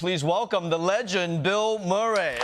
Please welcome the legend, Bill Murray.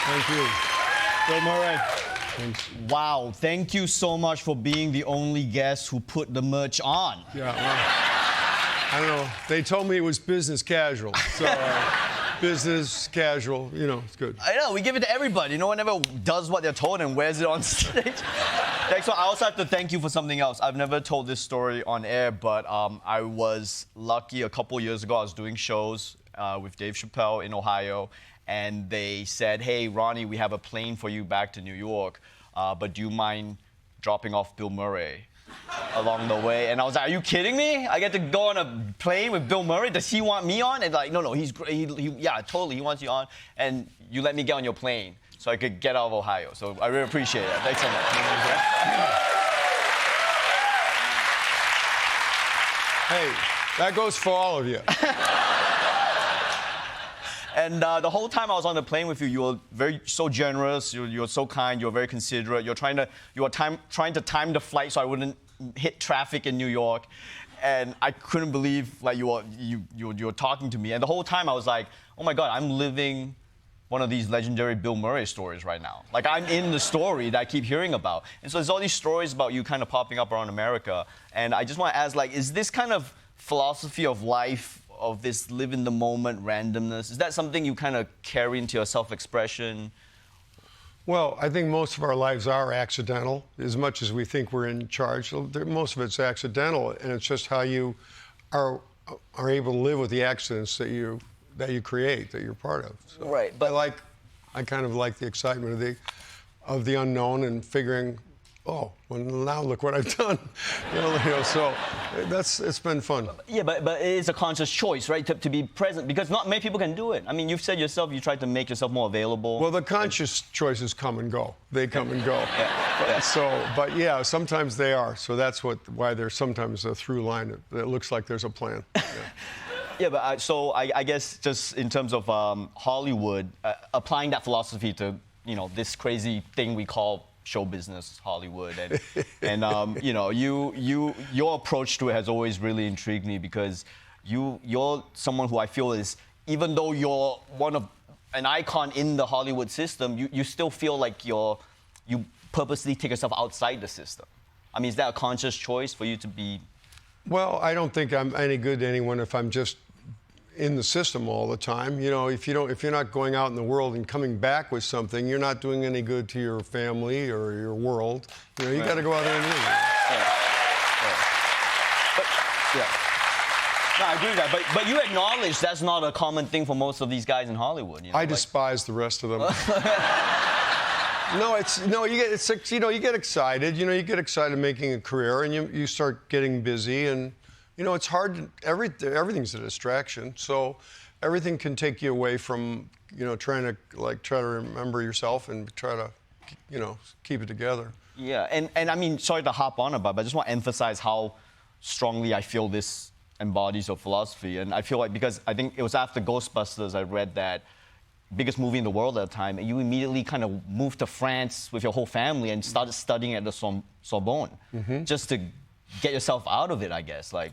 Thank you. Bill Murray. Thanks. Wow, thank you so much for being the only guest who put the merch on. Yeah, well, I don't know. They told me it was business casual. So, business casual, you know, it's good. I know, we give it to everybody. No one ever does what they're told and wears it on stage. Next one, I also have to thank you for something else. I've never told this story on air, but I was lucky a couple years ago. I was doing shows with Dave Chappelle in Ohio. And they said, hey, Ronnie, we have a plane for you back to New York, but do you mind dropping off Bill Murray along the way? And I was like, are you kidding me? I get to go on a plane with Bill Murray? Does he want me on? And like, no, he's great. Yeah, totally, he wants you on. And you let me get on your plane so I could get out of Ohio. So I really appreciate it. Thanks so much. Hey, that goes for all of you. And the whole time I was on the plane with you, you were so generous. You were so kind. You were very considerate. You were trying to time the flight so I wouldn't hit traffic in New York. And I couldn't believe like you were talking to me. And the whole time I was like, oh my God, I'm living one of these legendary Bill Murray stories right now. Like I'm in the story that I keep hearing about. And so there's all these stories about you kind of popping up around America. And I just want to ask, like, is this kind of philosophy of life, of this live in the moment randomness, is that something you kind of carry into your self-expression? Well, I think most of our lives are accidental. As much as we think we're in charge, most of it's accidental, and it's just how you are able to live with the accidents that you create, that you're part of. So right, but I kind of like the excitement of the unknown and figuring, oh, well, now look what I've done. You know, so it's been fun. Yeah, but it is a conscious choice, right, to be present, because not many people can do it. I mean, you've said yourself you tried to make yourself more available. Well, the conscious choices come and go. They come and go. Yeah. But yeah, sometimes they are. So that's why there's sometimes a through line that looks like there's a plan. Yeah. Yeah, but I guess just in terms of Hollywood, applying that philosophy to, you know, this crazy thing we call show business, Hollywood, and you know, your approach to it has always really intrigued me, because you're someone who I feel is, even though you're an icon in the Hollywood system, you still feel like you purposely take yourself outside the system. I mean, is that a conscious choice for you to be? Well, I don't think I'm any good to anyone if I'm just in the system all the time. You know, if you're not going out in the world and coming back with something, you're not doing any good to your family or your world. You know, you got to go out there and live. No, I agree with that. But you acknowledge that's not a common thing for most of these guys in Hollywood. You know, I despise the rest of them. You get excited. You know, you get excited making a career, and you start getting busy, and you know, it's hard. Everything's a distraction, so everything can take you away from, you know, trying to remember yourself and try to, you know, keep it together. Yeah, and I mean, sorry to hop on about, but I just want to emphasize how strongly I feel this embodies your philosophy. And I feel like, because I think it was after Ghostbusters I read that biggest movie in the world at the time, and you immediately kind of moved to France with your whole family and started studying at the Sorbonne, just to get yourself out of it, I guess. Like,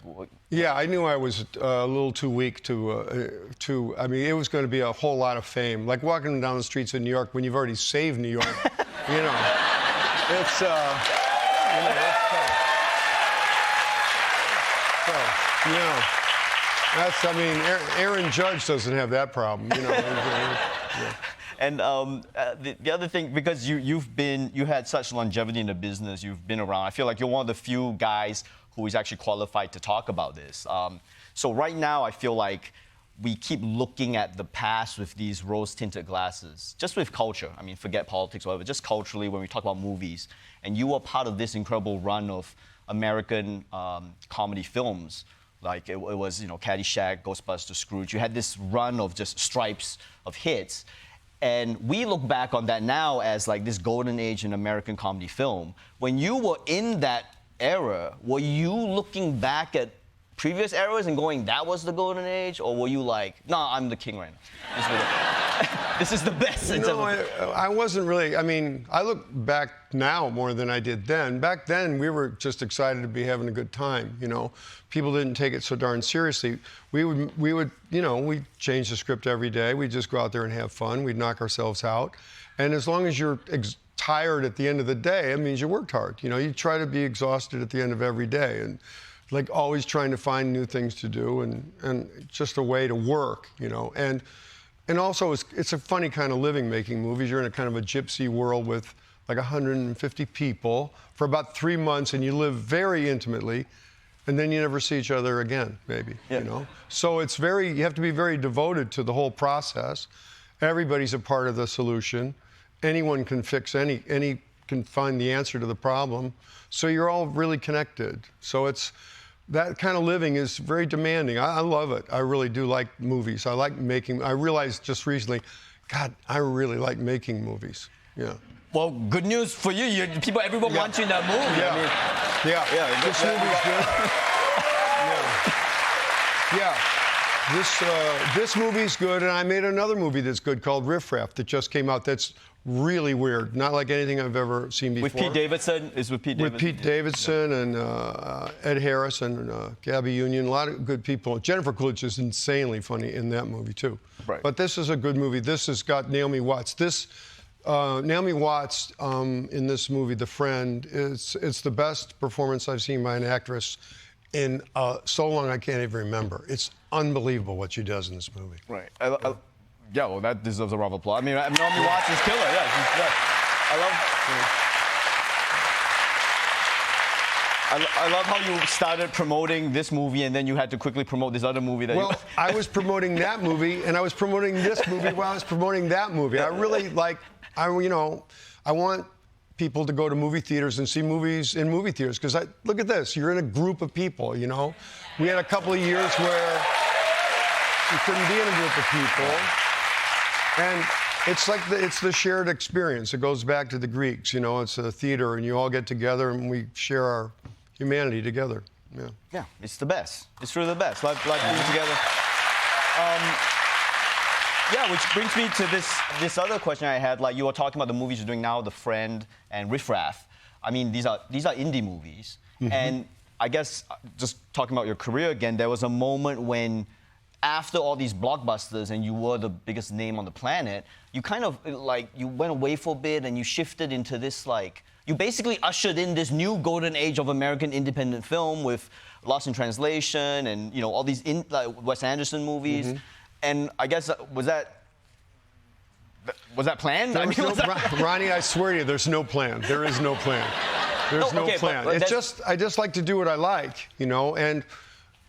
yeah, I knew I was a little too weak to. I mean, it was going to be a whole lot of fame, like walking down the streets of New York when you've already saved New York. You know, it's you know, that's. I mean, Aaron Judge doesn't have that problem. You know. Yeah. And the other thing, because you had such longevity in the business, you've been around, I feel like you're one of the few guys who is actually qualified to talk about this. So right now, I feel like we keep looking at the past with these rose-tinted glasses, just with culture. I mean, forget politics, whatever, just culturally when we talk about movies. And you were part of this incredible run of American comedy films. Like it was, Caddyshack, Ghostbusters, Scrooge. You had this run of just stripes of hits. And we look back on that now as like this golden age in American comedy film. When you were in that era, were you looking back at previous eras and going, that was the golden age? Or were you like, no, I'm the king right now. This is the best. No, I wasn't really. I mean, I look back now more than I did then. Back then, we were just excited to be having a good time, People didn't take it so darn seriously. We would, we'd change the script every day. We'd just go out there and have fun. We'd knock ourselves out. And as long as you're tired at the end of the day, it means you worked hard. You try to be exhausted at the end of every day. And like always trying to find new things to do and just a way to work, And also it's a funny kind of living making movies. You're in a kind of a gypsy world with like 150 people for about 3 months and you live very intimately and then you never see each other again, maybe, So you have to be very devoted to the whole process. Everybody's a part of the solution. Anyone can fix any can find the answer to the problem. So you're all really connected. So that kind of living is very demanding. I love it. I really do like movies. I realized just recently, God, I really like making movies. Yeah. Well, good news for you. Everyone wants you in that movie. Yeah. I mean, This movie's good. Yeah. This movie's good, and I made another movie that's good called Riff Raff that just came out. That's really weird, not like anything I've ever seen before. With Pete Davidson? With Pete Davidson and Ed Harris and Gabby Union, a lot of good people. Jennifer Coolidge is insanely funny in that movie too. Right. But this is a good movie. This has got Naomi Watts. Naomi Watts in this movie, The Friend, it's the best performance I've seen by an actress in so long I can't even remember. It's unbelievable what she does in this movie. Right. Yeah, well, that deserves a round of applause. I mean, Naomi Watts is killer. Yeah, she's good. I love how you started promoting this movie and then you had to quickly promote this other movie. I was promoting that movie and I was promoting this movie while I was promoting that movie. I really I want people to go to movie theaters and see movies in movie theaters because look at this. You're in a group of people. We had a couple of years where you couldn't be in a group of people. And it's the shared experience. It goes back to the Greeks, It's a theater, and you all get together, and we share our humanity together. Yeah. Yeah, it's the best. It's really the best. Like being together. Which brings me to this other question I had. Like you were talking about the movies you're doing now, The Friend and Riff Raff. I mean, these are indie movies, and I guess just talking about your career again, there was a moment when, after all these blockbusters and you were the biggest name on the planet, you kind of you went away for a bit and you shifted into this you basically ushered in this new golden age of American independent film with Lost in Translation and all these Wes Anderson movies. And I guess was that planned? Ronnie, I swear to you, there's no plan. There is no plan. There's no plan. But I just like to do what I like, and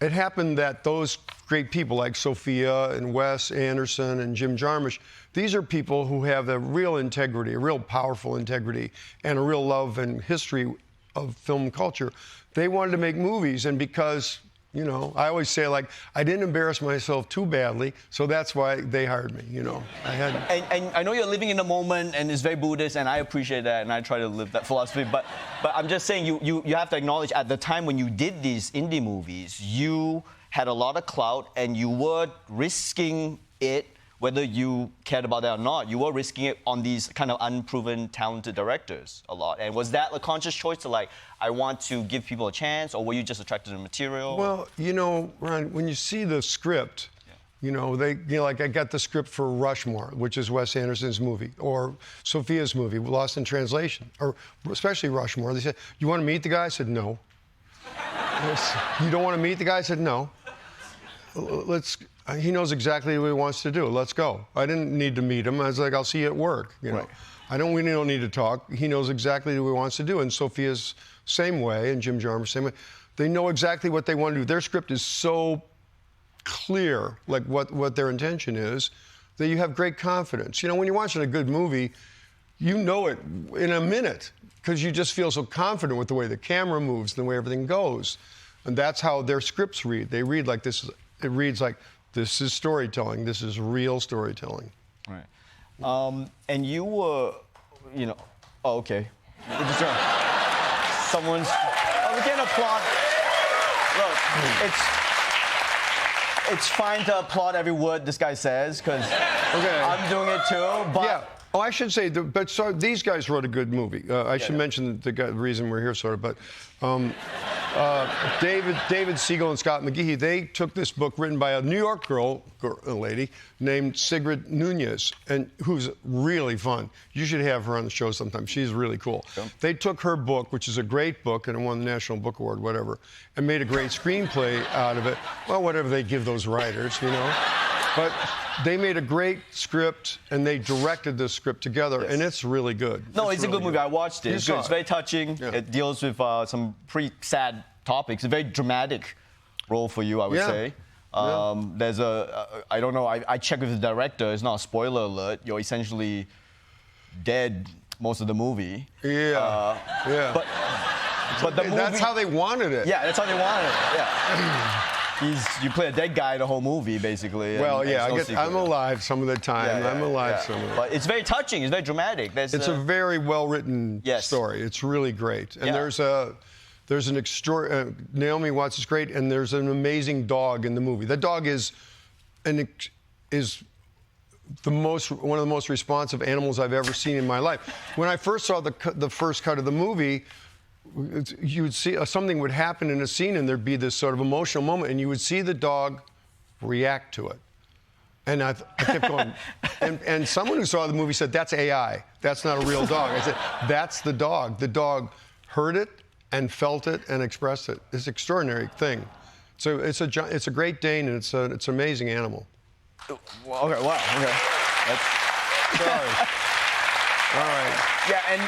it happened that those great people like Sofia and Wes Anderson and Jim Jarmusch, these are people who have a real integrity, a real powerful integrity, and a real love and history of film culture. They wanted to make movies, and because, I always say, I didn't embarrass myself too badly, so that's why they hired me, And I know you're living in the moment, and it's very Buddhist, and I appreciate that, and I try to live that philosophy, but I'm just saying, you have to acknowledge, at the time when you did these indie movies, you had a lot of clout, and you were risking it, whether you cared about that or not. You were risking it on these kind of unproven, talented directors a lot. And was that a conscious choice to I want to give people a chance, or were you just attracted to the material? Well, Ron, when you see the script, I got the script for Rushmore, which is Wes Anderson's movie, or Sofia's movie, Lost in Translation, or especially Rushmore. They said, "You want to meet the guy?" I said, "No." "You don't want to meet the guy?" I said, "No." He knows exactly what he wants to do. Let's go. I didn't need to meet him. I was like, I'll see you at work. Right. We don't need to talk. He knows exactly what he wants to do. And Sofia's same way, and Jim Jarmusch same way. They know exactly what they want to do. Their script is so clear, like what their intention is, that you have great confidence. You know, when you're watching a good movie, you know it in a minute because you just feel so confident with the way the camera moves and the way everything goes. And that's how their scripts read. They read like this. It reads like, this is storytelling. This is real storytelling. Right. And you were, you know, oh, okay. Someone's, oh, we can applaud. Look, it's fine to applaud every word this guy says, because I'm doing it too, but... Yeah. Oh, I should say, so these guys wrote a good movie. I should mention the reason we're here, sort of, but David Siegel and Scott McGehee, they took this book written by a New York lady named Sigrid Nunez, and who's really fun. You should have her on the show sometime. She's really cool. Okay. They took her book, which is a great book, and it won the National Book Award, whatever, and made a great screenplay out of it. Well, whatever they give those writers, you know. But they made a great script, and they directed the script together, and it's really good. No, it's really a good movie. I watched it. It's good. It's very touching. Yeah. It deals with some pretty sad topics. A very dramatic role for you, I would say. There's I don't know, I checked with the director. It's not a spoiler alert. You're essentially dead most of the movie. Yeah. But the movie... That's how they wanted it. Yeah, that's how they wanted it. Yeah. You play a dead guy the whole movie, basically. Well, yeah, I'm alive some of the time. I'm alive some of the time. But it's very touching. It's very dramatic. It's a very well-written story. It's really great. And there's an extraordinary... Naomi Watts is great, and there's an amazing dog in the movie. The dog is one of the most responsive animals I've ever seen in my life. When I first saw the first cut of the movie, you would see something would happen in a scene, and there'd be this sort of emotional moment, and you would see the dog react to it. And I kept going. and someone who saw the movie said, "That's AI. That's not a real dog." I said, "That's the dog. The dog heard it and felt it and expressed it. It's an extraordinary thing. So it's a Great Dane, and it's an amazing animal." Okay. Wow. Okay. Sorry. All right. Yeah, and.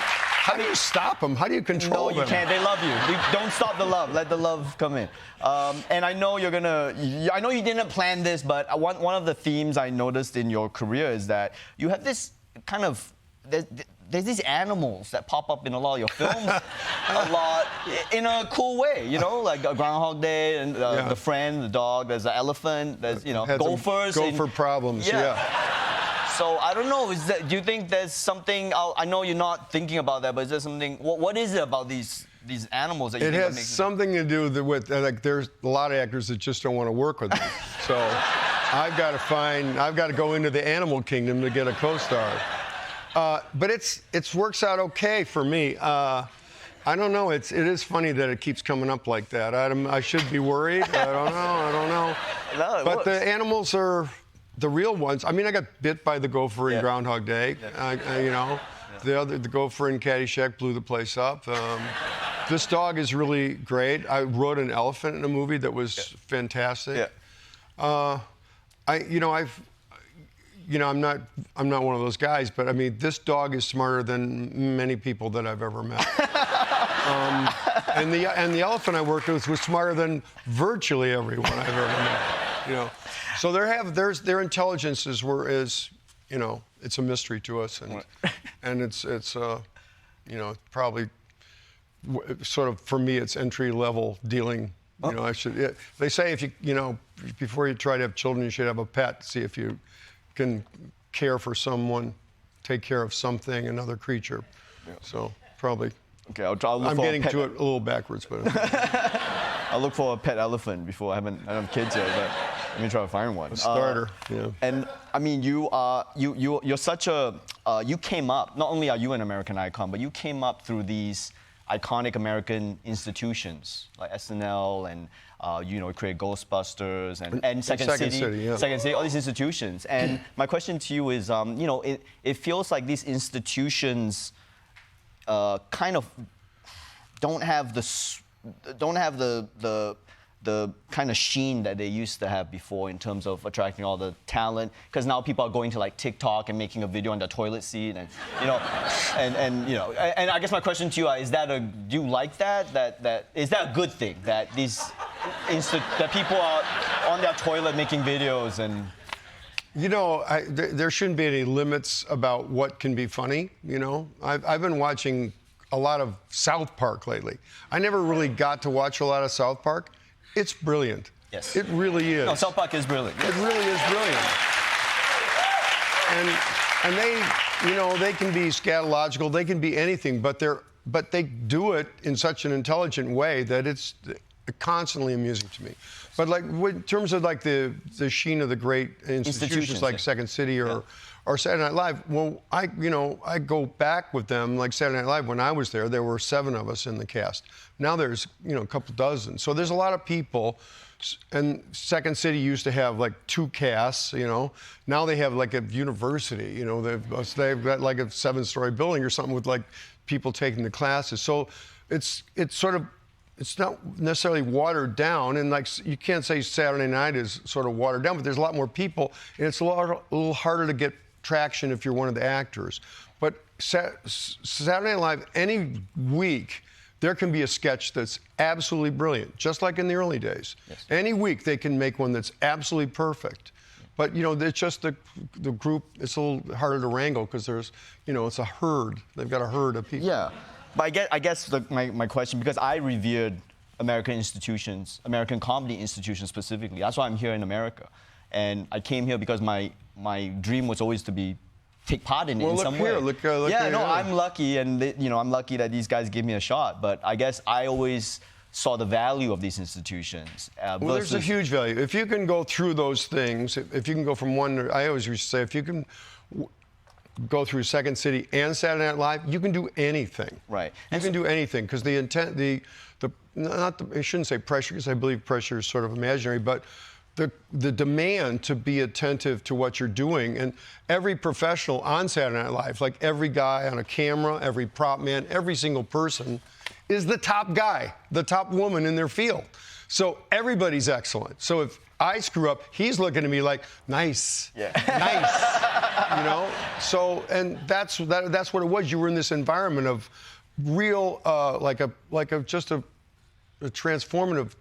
How do you stop them? How do you control them? No, you can't. They love you. Don't stop the love. Let the love come in. And I know I know you didn't plan this, but one of the themes I noticed in your career is that you have this kind of... There's these animals that pop up in a lot of your films, a lot, in a cool way, you know, like Groundhog Day and the friend, the dog. There's an elephant. There's gophers. Gopher problems. Yeah. So I don't know. Do you think there's something? I know you're not thinking about that, but is there something? What is it about these animals that you think it has something to do with like there's a lot of actors that just don't want to work with me. So I've got to go into the animal kingdom to get a co-star. But it works out okay for me. I don't know. It is funny that it keeps coming up like that. I should be worried. I don't know. No, but the animals are the real ones. I mean, I got bit by the gopher in Groundhog Day. The gopher in Caddyshack blew the place up. This dog is really great. I rode an elephant in a movie that was fantastic. I'm not one of those guys, but I mean, this dog is smarter than many people that I've ever met. And the elephant I worked with was smarter than virtually everyone I've ever met. You know, so their intelligence is it's a mystery to us, and it's probably sort of for me it's entry level dealing. You know, they say if before you try to have children, you should have a pet. See if you can care for someone, take care of something, another creature. Yeah. So probably. Okay, I'll look I'm for getting to it a little backwards, but. I'll look for a pet elephant before I don't have kids yet, but let me try to find one. A starter. Yeah. And I mean, you're such a you came up. Not only are you an American icon, but you came up through these iconic American institutions like SNL and created Ghostbusters and Second City, all these institutions. And my question to you is, it feels like these institutions kind of don't have the kind of sheen that they used to have before in terms of attracting all the talent, because now people are going to like TikTok and making a video on their toilet seat, and and I guess my question to you is do you like that? That is that a good thing that these that people are on their toilet making videos and. You know, there shouldn't be any limits about what can be funny, you know? I've been watching a lot of South Park lately. I never really got to watch a lot of South Park. It's brilliant. Yes. It really is. No, South Park is brilliant. It really is brilliant. And they, you know, they can be scatological, they can be anything, but they do it in such an intelligent way that it's constantly amusing to me. But like in terms of like the sheen of the great institutions like Second City or Saturday Night Live, well, I go back with them like Saturday Night Live. When I was there were 7 of us in the cast. Now there's a couple dozen. So there's a lot of people. And Second City used to have like 2 casts, you know. Now they have like a university, you know. They've got like a 7-story building or something with like people taking the classes. So it's not necessarily watered down, and like you can't say Saturday Night is sort of watered down, but there's a lot more people, and it's a little harder to get traction if you're one of the actors. But Saturday Night Live, any week, there can be a sketch that's absolutely brilliant, just like in the early days. Yes. Any week they can make one that's absolutely perfect. But you know, it's just the group. It's a little harder to wrangle because there's, you know, it's a herd. They've got a herd of people. Yeah. But I guess my question, because I revered American institutions, American comedy institutions specifically. That's why I'm here in America. And I came here because my dream was always to take part in it in some way. Look yeah, here, no, I'm lucky, and I'm lucky that these guys give me a shot. But I guess I always saw the value of these institutions. Well, there's a huge value. If you can go through those things, if you can go from one, I always used to say, if you can go through Second City and Saturday Night Live, you can do anything. Right. You can do anything because the intent, I shouldn't say pressure because I believe pressure is sort of imaginary, but the demand to be attentive to what you're doing, and every professional on Saturday Night Live, like every guy on a camera, every prop man, every single person is the top guy, the top woman in their field. So everybody's excellent. So if I screw up, he's looking at me like, nice, yeah. Nice, you know? So, and that's what it was. You were in this environment of real, just a transformative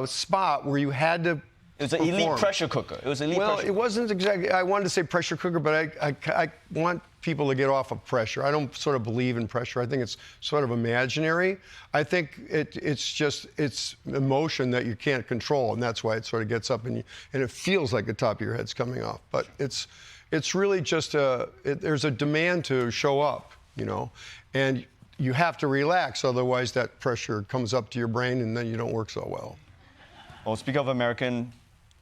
spot where you had to It was an elite pressure cooker. It was elite well, pressure it wasn't exactly, I wanted to say pressure cooker, but I want people to get off of pressure. I don't sort of believe in pressure. I think it's sort of imaginary. I think it's emotion that you can't control, and that's why it sort of gets up and it feels like the top of your head's coming off. But it's really just there's a demand to show up, you know, and you have to relax, otherwise that pressure comes up to your brain and then you don't work so well. Well, speaking of American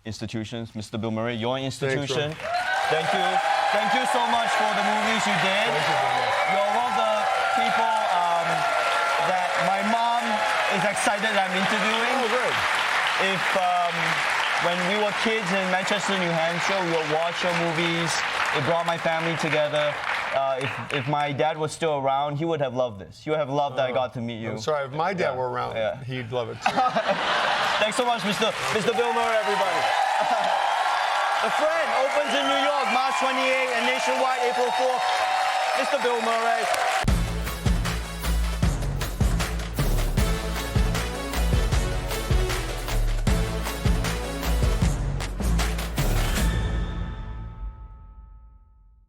institutions, Mr. Bill Murray, your institution. Thanks, Thank you. Thank you so much for the movies you did. Thank you very much. You're one of the people that my mom is excited that I'm interviewing. Oh, great. If when we were kids in Manchester, New Hampshire, we would watch your movies. It brought my family together. If my dad was still around, he would have loved this. He would have loved that I got to meet you. I'm sorry, if my dad were around, he'd love it too. Thanks so much, Mr. Bill Murray, everybody. The Friend opens in New York, March 28th, and nationwide, April 4th. Mr. Bill Murray.